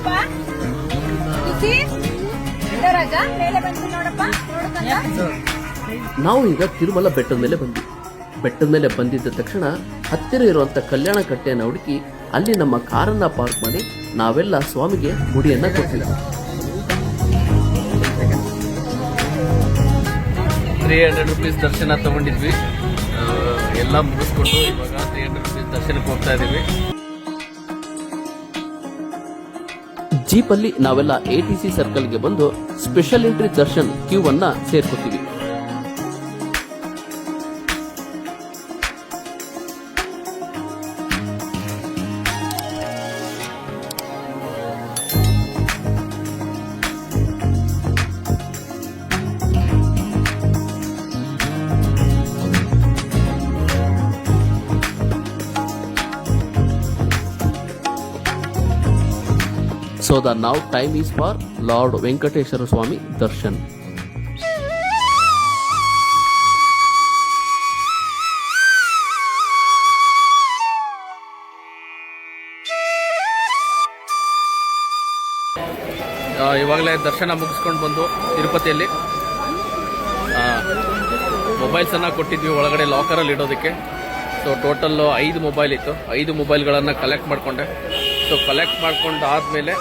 ನೋಡಪ್ಪ ಖುಷಿ ರಾಜ ಮೇಲೆ ಬಂದು ನೋಡಪ್ಪ ನೋಡಕಂದ. ನಾವು ಈಗ ತಿರುಮಲ ಬೆಟ್ಟದ ಮೇಲೆ ಬಂದ್ವಿ. ಬೆಟ್ಟದ ಮೇಲೆ ಬಂದಿದ್ದ ತಕ್ಷಣ ಹತ್ತಿರ ಇರುವಂತ ಕಲ್ಯಾಣ ಕಟ್ಟೆಯನ್ನು ಹುಡುಕಿ ಅಲ್ಲಿ ನಮ್ಮ ಕಾರನ್ನ ಪಾರ್ಕ್ ಮಾಡಿ ನಾವೆಲ್ಲ ಸ್ವಾಮಿಗೆ ಮುಡಿಯನ್ನ ಕೊಟ್ಟಿದ್ವಿ. 300 ರೂಪೀಸ್ ದರ್ಶನ ತಗೊಂಡಿದ್ವಿ. ಎಲ್ಲ ಮುಗಿಸ್ಕೊಂಡು ಇವಾಗ 300 ರೂಪೀಸ್ ದರ್ಶನಕ್ಕೆ ಹೋಗ್ತಾ ಇದೀವಿ. ಜೀಪಲ್ಲಿ ನಾವೆಲ್ಲ ATC ಸರ್ಕಲ್ಗೆ ಬಂದು ಸ್ಪೆಷಲ್ ಎಂಟ್ರಿ ದರ್ಶನ್ ಕ್ಯೂ ಅನ್ನ ಸೇರ್ಕೊತೀವಿ. So the now time is for Lord Venkateshwara Swami Darshan. ಇವಾಗಲೇ ದರ್ಶನ ಮುಗಿಸ್ಕೊಂಡು ಬಂದು ತಿರುಪತಿಯಲ್ಲಿ ಮೊಬೈಲ್ಸ್ ಅನ್ನ ಕೊಟ್ಟಿದ್ವಿ ಒಳಗಡೆ ಲಾಕರಲ್ಲಿ ಇಡೋದಕ್ಕೆ. ಸೊ ಟೋಟಲ್ 5 ಮೊಬೈಲ್ ಇತ್ತು. 5 ಮೊಬೈಲ್ಗಳನ್ನು ಕಲೆಕ್ಟ್ ಮಾಡಿಕೊಂಡೆ. ಸೊ ಕಲೆಕ್ಟ್ ಮಾಡ್ಕೊಂಡು ಆದಮೇಲೆ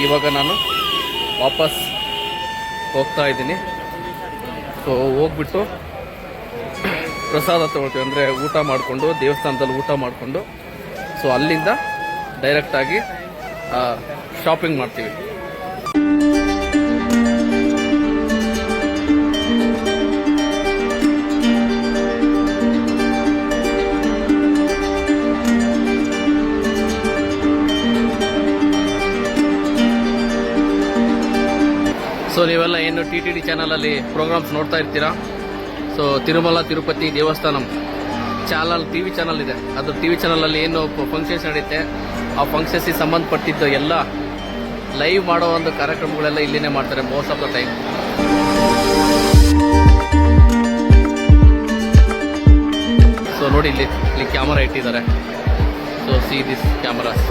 ಇವಾಗ ನಾನು ವಾಪಸ್ ಹೋಗ್ತಾ ಇದ್ದೀನಿ. ಸೊ ಹೋಗ್ಬಿಟ್ಟು ಪ್ರಸಾದ ತಗೊಳ್ತೀವಿ, ಅಂದರೆ ಊಟ ಮಾಡಿಕೊಂಡು ದೇವಸ್ಥಾನದಲ್ಲಿ ಊಟ ಮಾಡಿಕೊಂಡು ಸೊ ಅಲ್ಲಿಂದ ಡೈರೆಕ್ಟಾಗಿ ಶಾಪಿಂಗ್ ಮಾಡ್ತೀವಿ. ಸೊ ನೀವೆಲ್ಲ ಏನು TTD ಚಾನಲಲ್ಲಿ ಪ್ರೋಗ್ರಾಮ್ಸ್ ನೋಡ್ತಾ ಇರ್ತೀರಾ. So Tirumala Tirupati Devasthanam channel TV channel ಇದೆ. ಅದು TV ಚಾನಲಲ್ಲಿ ಏನು ಫಂಕ್ಷನ್ಸ್ ನಡೆಯುತ್ತೆ ಆ ಫಂಕ್ಷನ್ಸಿಗೆ ಸಂಬಂಧಪಟ್ಟಿದ್ದು ಎಲ್ಲ ಲೈವ್ ಮಾಡೋ ಒಂದು ಕಾರ್ಯಕ್ರಮಗಳೆಲ್ಲ ಇಲ್ಲಿನೇ ಮಾಡ್ತಾರೆ most of the time. So ನೋಡಿ ಇಲ್ಲಿ ಕ್ಯಾಮರಾ ಇಟ್ಟಿದ್ದಾರೆ. So see this cameras.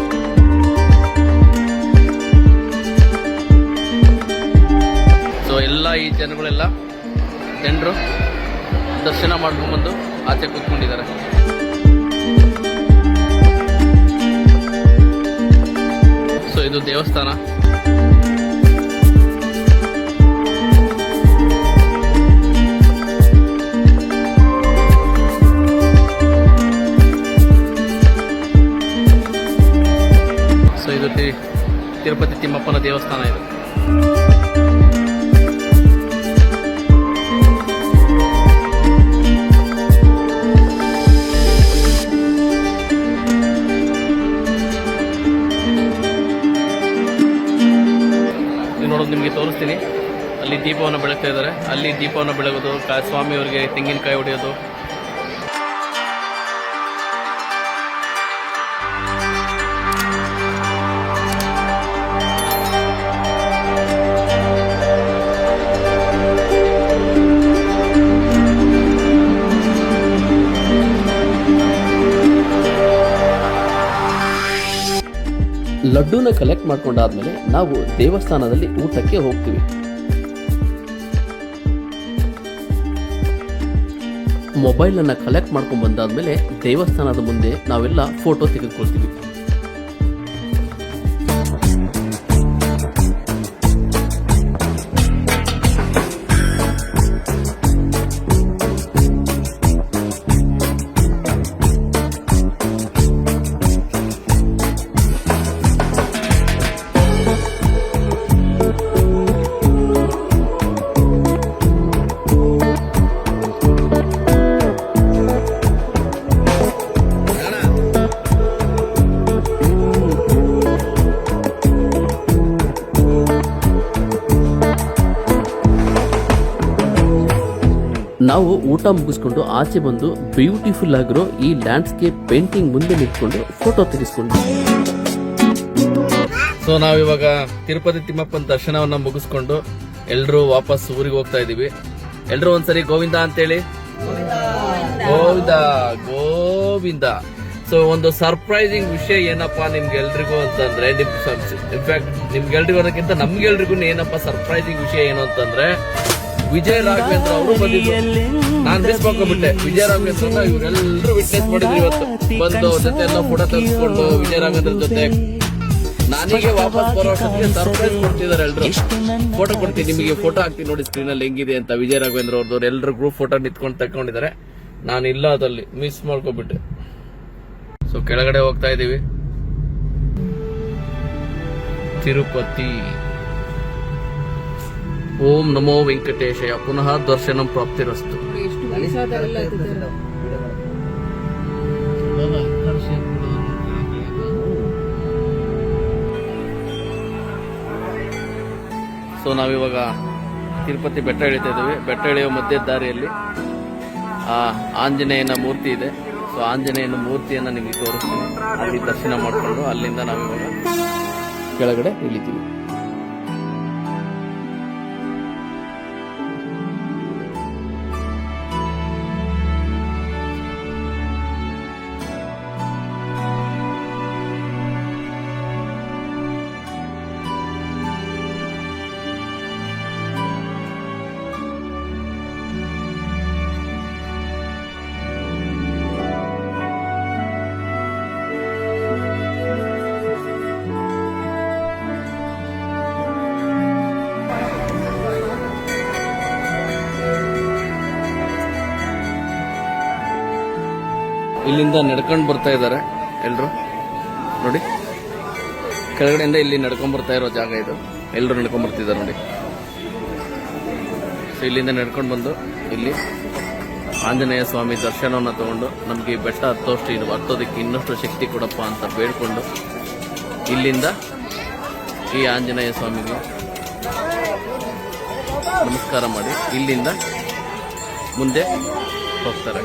So ಎಲ್ಲ ಈ ಜನಗಳೆಲ್ಲ ಜನರು ದರ್ಶನ ಮಾಡ್ಕೊಂಡ್ಬಂದು ಆಚೆ ಕೂತ್ಕೊಂಡಿದ್ದಾರೆ. ಸೊ ಇದು ದೇವಸ್ಥಾನ. ಸೊ ಇದು ತಿರುಪತಿ ತಿಮ್ಮಪ್ಪನ ದೇವಸ್ಥಾನ ಇದು. ನಿಮಗೆ ತೋರಿಸ್ತೀನಿ. ಅಲ್ಲಿ ದೀಪವನ್ನು ಬೆಳಗ್ತಾ ಇದ್ದಾರೆ. ಅಲ್ಲಿ ದೀಪವನ್ನು ಬೆಳಗೋದು, ಸ್ವಾಮಿಯವರಿಗೆ ತೆಂಗಿನಕಾಯಿ ಹೊಡೆಯೋದು. ಲಡ್ಡೂನ ಕಲೆಕ್ಟ್ ಮಾಡ್ಕೊಂಡಾದ್ಮೇಲೆ ನಾವು ದೇವಸ್ಥಾನದಲ್ಲಿ ಊಟಕ್ಕೆ ಹೋಗ್ತೀವಿ. ಮೊಬೈಲ್ ಅನ್ನ ಕಲೆಕ್ಟ್ ಮಾಡ್ಕೊಂಡ್ ಬಂದಾದ್ಮೇಲೆ ದೇವಸ್ಥಾನದ ಮುಂದೆ ನಾವೆಲ್ಲ ಫೋಟೋ ತೆಗೆದುಕೊಳ್ತೀವಿ. ನಾವು ಊಟ ಮುಗಿಸ್ಕೊಂಡು ಆಚೆ ಬಂದು ಬ್ಯೂಟಿಫುಲ್ ಆಗಿರೋ ಈ ಲ್ಯಾಂಡ್ಸ್ಕೇಪ್ ಪೇಂಟಿಂಗ್ ಮುಂದೆ ನಿಂತ್ಕೊಂಡು ಫೋಟೋ ತೆಗೆಸ್ಕೊಂಡು ಸೊ ನಾವಿವಾಗ ತಿರುಪತಿ ತಿಮ್ಮಪ್ಪನ ದರ್ಶನವನ್ನ ಮುಗಿಸ್ಕೊಂಡು ಎಲ್ಲರೂ ವಾಪಸ್ ಊರಿಗೆ ಹೋಗ್ತಾ ಇದೀವಿ. ಎಲ್ಲರೂ ಒಂದ್ಸರಿ ಗೋವಿಂದ ಅಂತೇಳಿ, ಗೋವಿಂದ ಗೋವಿಂದ. ಸೊ ಸೊ ಒಂದು ಸರ್ಪ್ರೈಸಿಂಗ್ ವಿಷಯ ಏನಪ್ಪಾ ನಿಮ್ಗೆಲ್ರಿಗೂ ಅಂತಂದ್ರೆ ಇನ್ಫ್ಯಾಕ್ಟ್ ನಿಮ್ಗೆಲ್ರಿಗೂ ಅನ್ನೋಕ್ಕಿಂತ ನಮ್ಗೆಲ್ರಿಗೂ ಏನಪ್ಪಾ ಸರ್ಪ್ರೈಸಿಂಗ್ ವಿಷಯ ಏನು ಅಂತಂದ್ರೆ ವಿಜಯ ರಾಘವೇಂದ್ರ ಅವರು ಬಂದಿದ್ರು. ನಾನ್ ಮಿಸ್ ಮಾಡ್ಕೊಂಡ್ಬಿಟ್ಟೆ. ವಿಜಯ ರಾಘವೇಂದ್ರ ಇವರೆಲ್ಲರೂ ವಿಟ್ನೆಸ್ ಮಾಡಿದ್ರು ಇವತ್ತು ಬಂದು ಅವ್ರ ಜೊತೆ ಎಲ್ಲ ಫೋಟೋ ತೆಗೆಸ್ಕೊಂಡು ವಿಜಯ ರಾಘವೇಂದ್ರ ಜೊತೆ ನನಗೆ ವಾಪಸ್ ಬರೋ ಅಷ್ಟೊತ್ತಿಗೆ ಸರ್ಪ್ರೈಸ್ ಕೊಡ್ತಿದ್ದಾರೆ ಎಲ್ರು. ಫೋಟೋ ಕೊಡ್ತೀನಿ ನಿಮಗೆ, ಫೋಟೋ ಹಾಕ್ತೀನಿ ನೋಡಿ ಸ್ಕ್ರೀನ್ ಅಲ್ಲಿ ಹೆಂಗಿದೆ ಅಂತ. ವಿಜಯ ರಾಘವೇಂದ್ರ ಅವ್ರದವ್ರು ಎಲ್ಲರೂ ಗ್ರೂಪ್ ಫೋಟೋ ನಿಂತ್ಕೊಂಡು ತಕೊಂಡಿದ್ದಾರೆ. ನಾನು ಇಲ್ಲ ಅದಲ್ಲಿ ಮಿಸ್ ಮಾಡ್ಕೊಂಡ್ಬಿಟ್ಟೆ. ಸೊ ಕೆಳಗಡೆ ಹೋಗ್ತಾ ಇದೀವಿ. ತಿರುಪತಿ. ಓಂ ನಮೋ ವೆಂಕಟೇಶಯ. ಪುನಃ ದರ್ಶನಂ ಪ್ರಾಪ್ತಿರಸ್ತು. ಎಷ್ಟು ವಯಸ್ಸಾದವರೆಲ್ಲ ಇದ್ದಾರೆ. ಸೊ ನಾವಿವಾಗ ತಿರುಪತಿ ಬೆಟ್ಟ ಇಳಿತಾ ಇದ್ದೀವಿ. ಬೆಟ್ಟ ಇಳಿಯುವ ಮಧ್ಯ ದಾರಿಯಲ್ಲಿ ಆಂಜನೇಯನ ಮೂರ್ತಿ ಇದೆ. ಸೊ ಆಂಜನೇಯನ ಮೂರ್ತಿಯನ್ನು ನಿಮಗೆ ತೋರಿಸ್ತೀನಿ. ಅಲ್ಲಿ ದರ್ಶನ ಮಾಡಿಕೊಂಡು ಅಲ್ಲಿಂದ ನಾವಿವಾಗ ಕೆಳಗಡೆ ಇಳಿತೀವಿ. ಇಲ್ಲಿಂದ ನಡ್ಕೊಂಡು ಬರ್ತಾ ಇದ್ದಾರೆ ಎಲ್ರು ನೋಡಿ. ಕೆಳಗಡೆಯಿಂದ ಇಲ್ಲಿ ನಡ್ಕೊಂಡ್ ಬರ್ತಾ ಇರೋ ಜಾಗ ಇದು. ಎಲ್ಲರೂ ನಡ್ಕೊಂಡ್ ಬರ್ತಿದ್ದಾರೆ ನೋಡಿ. ಸೊ ಇಲ್ಲಿಂದ ನಡ್ಕೊಂಡು ಬಂದು ಇಲ್ಲಿ ಆಂಜನೇಯ ಸ್ವಾಮಿ ದರ್ಶನವನ್ನು ತಗೊಂಡು ನಮಗೆ ಈ ಬೆಟ್ಟ ಹತ್ತೋದಕ್ಕೆ ಇನ್ನಷ್ಟು ಶಕ್ತಿ ಕೊಡಪ್ಪ ಅಂತ ಬೇಡ್ಕೊಂಡು ಇಲ್ಲಿಂದ ಈ ಆಂಜನೇಯ ಸ್ವಾಮಿಗೆ ನಮಸ್ಕಾರ ಮಾಡಿ ಇಲ್ಲಿಂದ ಮುಂದೆ ಹೋಗ್ತಾರೆ.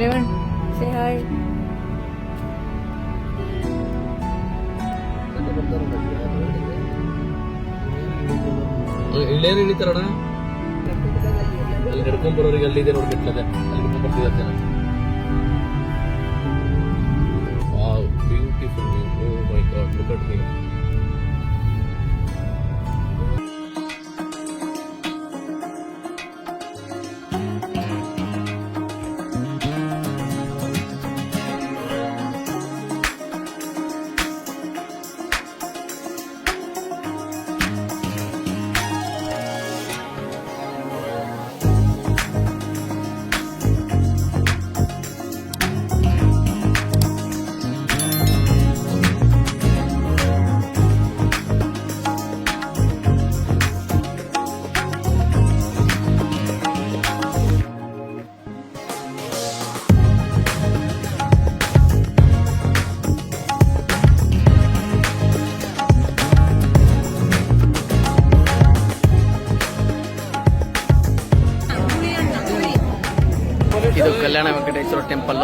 Raven, say hi. ಇಳ್ಳೇರು ಇಳಿತಾರಣ ಅಲ್ಲಿ ನಡ್ಕೊಂಡ್ ಬರೋರಿಗೆ ಅಲ್ಲಿದೆ ನೋಡಿ ಬೆಟ್ಟದೆ ಅಲ್ಲಿ ನಡ್ಕೊಂಡ್ ಬರ್ತಿದ್ದಾರೆ ಜನ. Wow, beautiful. Oh my god, look at me. ಇದು ಕಲ್ಯಾಣ ವೆಂಕಟೇಶ್ವರ ಟೆಂಪಲ್.